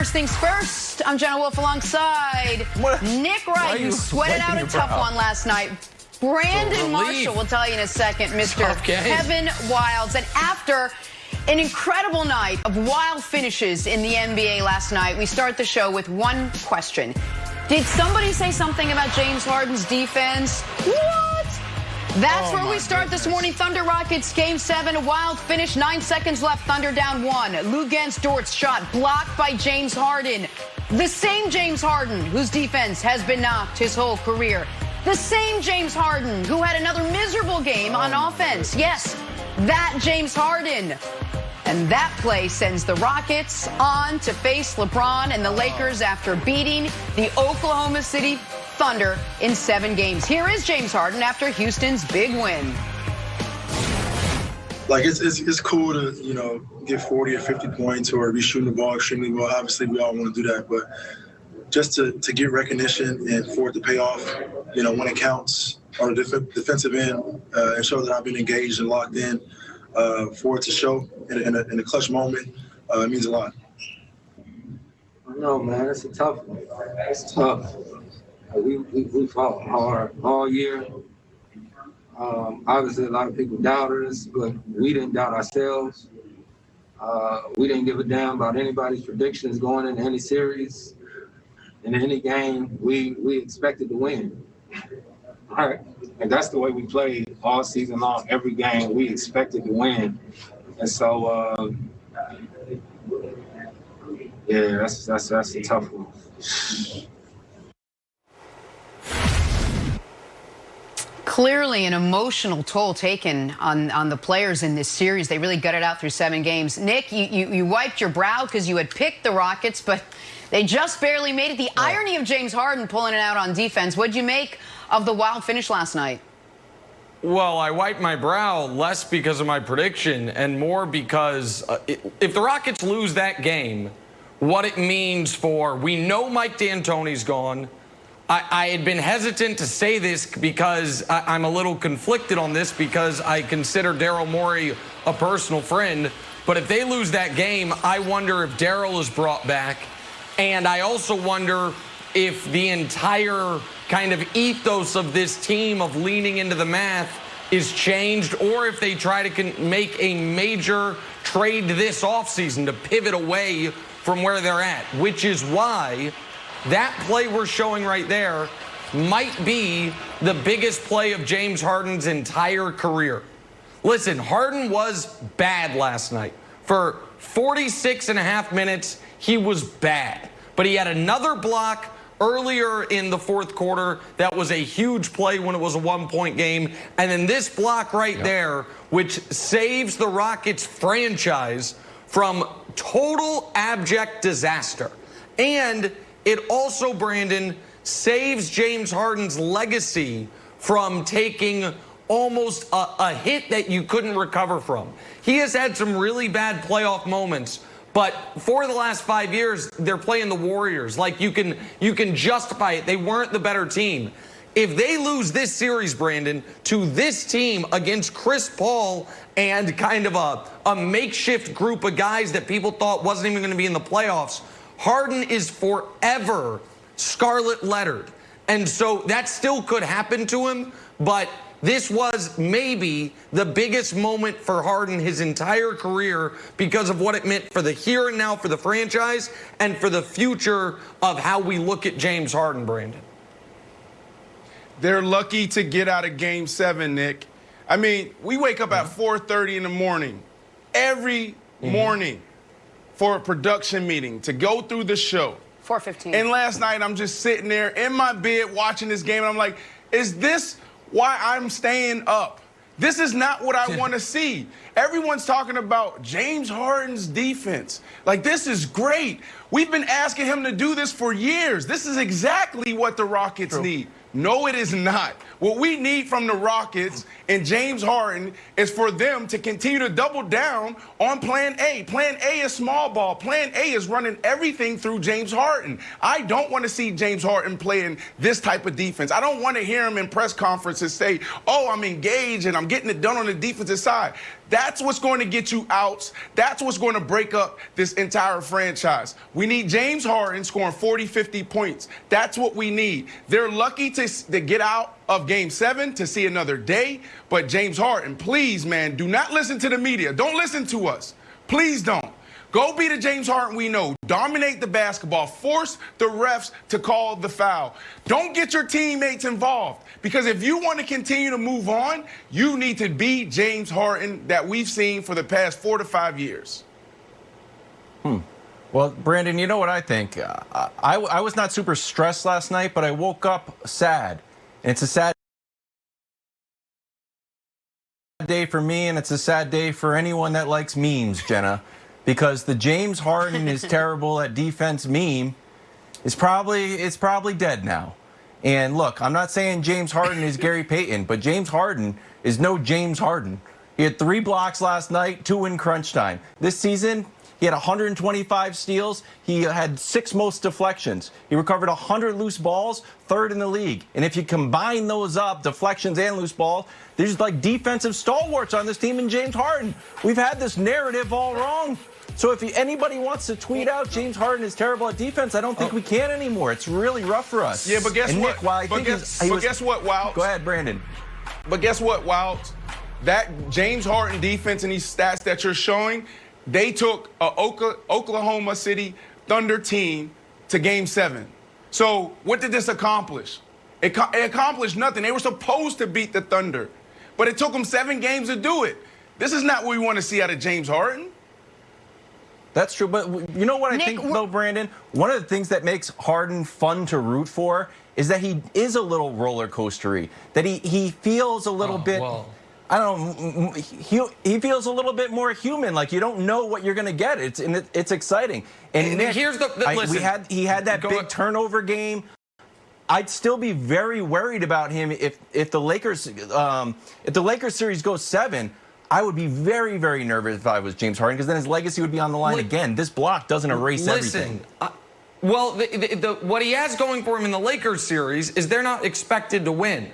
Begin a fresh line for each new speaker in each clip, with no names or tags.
First things first, I'm Jenna Wolf alongside Nick Wright, who sweated out a tough one last night. Brandon Marshall will tell you in a second, Mr. Kevin Wilds. And after an incredible night of wild finishes in the NBA last night, we start the show with one question. Did somebody say something about James Harden's defense? What? That's where we start this morning. Thunder Rockets Game 7, a wild finish, 9 seconds left, Thunder down 1. Luguentz Dort's shot blocked by James Harden. The same James Harden whose defense has been knocked his whole career. The same James Harden who had another miserable game on offense. Yes, that James Harden. And that play sends the Rockets on to face LeBron and the Lakers after beating the Oklahoma City Thunder in 7 games. Here is James Harden after Houston's big win.
Like, it's cool to, you know, get 40 or 50 points or be shooting the ball extremely well. Obviously, we all want to do that. But just to get recognition and for it to pay off, you know, when it counts on the defensive end and show that I've been engaged and locked in, for it to show in a clutch moment, it means a lot.
No, man, it's a tough one. It's tough. We fought hard all year. Obviously, a lot of people doubted us, but we didn't doubt ourselves. We didn't give a damn about anybody's predictions going into any series. In any game, we expected to win.
All right. And that's the way we played all season long. Every game, we expected to win. And so, yeah, that's a tough one.
Clearly an emotional toll taken on the players in this series. They really gutted out through 7 games. Nick, you wiped your brow because you had picked the Rockets, but they just barely made it. The irony of James Harden pulling it out on defense. What'd you make of the wild finish last night?
Well, I wiped my brow less because of my prediction and more because if the Rockets lose that game, what it means for, we know Mike D'Antoni's gone. I had been hesitant to say this because I'm a little conflicted on this because I consider Daryl Morey a personal friend. But if they lose that game, I wonder if Daryl is brought back. And I also wonder if the entire kind of ethos of this team of leaning into the math is changed, or if they try to make a major trade this offseason to pivot away from where they're at, which is why that play we're showing right there might be the biggest play of James Harden's entire career. Listen, Harden was bad last night. For 46.5 minutes, he was bad. But he had another block earlier in the fourth quarter that was a huge play when it was a 1-point game. And then this block right there, which saves the Rockets franchise from total abject disaster. And it also, Brandon, saves James Harden's legacy from taking almost a hit that you couldn't recover from. He has had some really bad playoff moments, but for the last 5 years, they're playing the Warriors. Like, you can justify it. They weren't the better team. If they lose this series, Brandon, to this team against Chris Paul and kind of a makeshift group of guys that people thought wasn't even going to be in the playoffs, Harden is forever scarlet lettered. And so that still could happen to him, but this was maybe the biggest moment for Harden his entire career because of what it meant for the here and now for the franchise and for the future of how we look at James Harden, Brandon.
They're lucky to get out of Game 7, Nick. I mean, we wake up at 4:30 in the morning, every morning, for a production meeting to go through the show.
4:15.
And last night, I'm just sitting there in my bed watching this game, and I'm like, is this why I'm staying up? This is not what I want to see. Everyone's talking about James Harden's defense. Like, this is great. We've been asking him to do this for years. This is exactly what the Rockets need. No, it is not. What we need from the Rockets and James Harden is for them to continue to double down on Plan A. Plan A is small ball. Plan A is running everything through James Harden. I don't want to see James Harden playing this type of defense. I don't want to hear him in press conferences say, oh, I'm engaged and I'm getting it done on the defensive side. That's what's going to get you outs. That's what's going to break up this entire franchise. We need James Harden scoring 40, 50 points. That's what we need. They're lucky to get out of Game 7 to see another day. But James Harden, please, man, do not listen to the media. Don't listen to us. Please don't. Go be the James Harden we know. Dominate the basketball. Force the refs to call the foul. Don't get your teammates involved. Because if you want to continue to move on, you need to be James Harden that we've seen for the past 4 to 5 years.
Well, Brandon, you know what I think? I was not super stressed last night, but I woke up sad. And it's a sad day for me, and it's a sad day for anyone that likes memes, Jenna. Because the James Harden is terrible at defense meme is probably dead now. And look, I'm not saying James Harden is Gary Payton, but James Harden is no James Harden. He had 3 blocks last night, 2 in crunch time. This season, he had 125 steals. He had 6 most deflections. He recovered 100 loose balls, 3rd in the league. And if you combine those up, deflections and loose balls, there's like defensive stalwarts on this team in James Harden. We've had this narrative all wrong. So if anybody wants to tweet out James Harden is terrible at defense, I don't think we can anymore. It's really rough for us.
Yeah, but guess what?
Nick,
guess what, Wild?
Go ahead, Brandon.
But guess what, Wild? That James Harden defense and these stats that you're showing, they took a Oklahoma City Thunder team to Game 7. So what did this accomplish? It accomplished nothing. They were supposed to beat the Thunder, but it took them 7 games to do it. This is not what we want to see out of James Harden.
That's true, but you know what I think, though, Brandon? One of the things that makes Harden fun to root for is that he is a little roller coastery, that he feels a little bit, I don't know, he feels a little bit more human, like you don't know what you're going to get. It's exciting. And Nick,
here's listen,
he had that big turnover game. I'd still be very worried about him if the Lakers series goes 7. I would be very, very nervous if I was James Harden, because then his legacy would be on the line again. This block doesn't erase everything.
Well, what he has going for him in the Lakers series is they're not expected to win.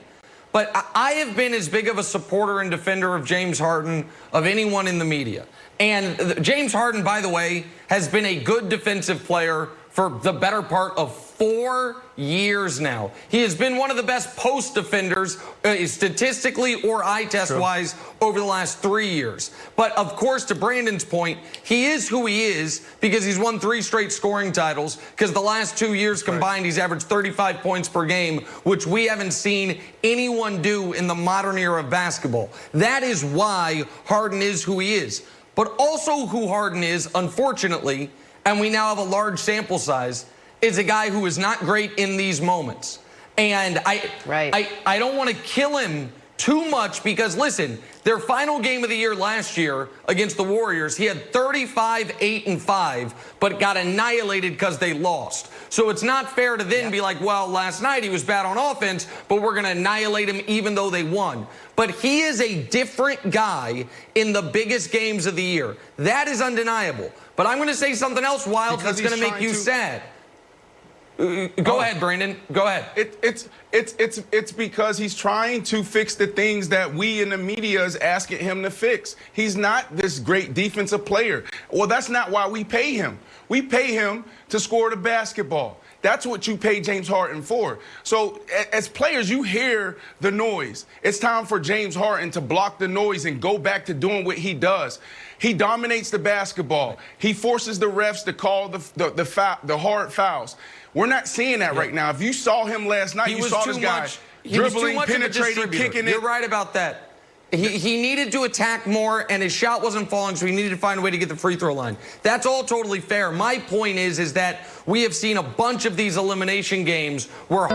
But I have been as big of a supporter and defender of James Harden of anyone in the media. And James Harden, by the way, has been a good defensive player for the better part of 4 years now. He has been one of the best post defenders statistically or eye test wise over the last 3 years. But of course, to Brandon's point, he is who he is because he's won 3 straight scoring titles, because the last 2 years combined, he's averaged 35 points per game, which we haven't seen anyone do in the modern era of basketball. That is why Harden is who he is. But also who Harden is, unfortunately, and we now have a large sample size, is a guy who is not great in these moments. And I don't want to kill him too much because, listen, their final game of the year last year against the Warriors, he had 35, 8, and 5, but got annihilated because they lost. So it's not fair to then be like, well, last night he was bad on offense, but we're going to annihilate him even though they won. But he is a different guy in the biggest games of the year. That is undeniable. But I'm going to say something else, Wild, that's going to make you sad. Go ahead, Brandon. Go ahead.
It's because he's trying to fix the things that we in the media is asking him to fix. He's not this great defensive player. Well, that's not why we pay him. We pay him to score the basketball. That's what you pay James Harden for. So as players, you hear the noise. It's time for James Harden to block the noise and go back to doing what he does. He dominates the basketball. He forces the refs to call the hard fouls. We're not seeing that right now. If you saw him last night, you saw this guy dribbling, penetrating, kicking it.
You're right about that. He needed to attack more, and his shot wasn't falling, so he needed to find a way to get the free throw line. That's all totally fair. My point is that we have seen a bunch of these elimination games where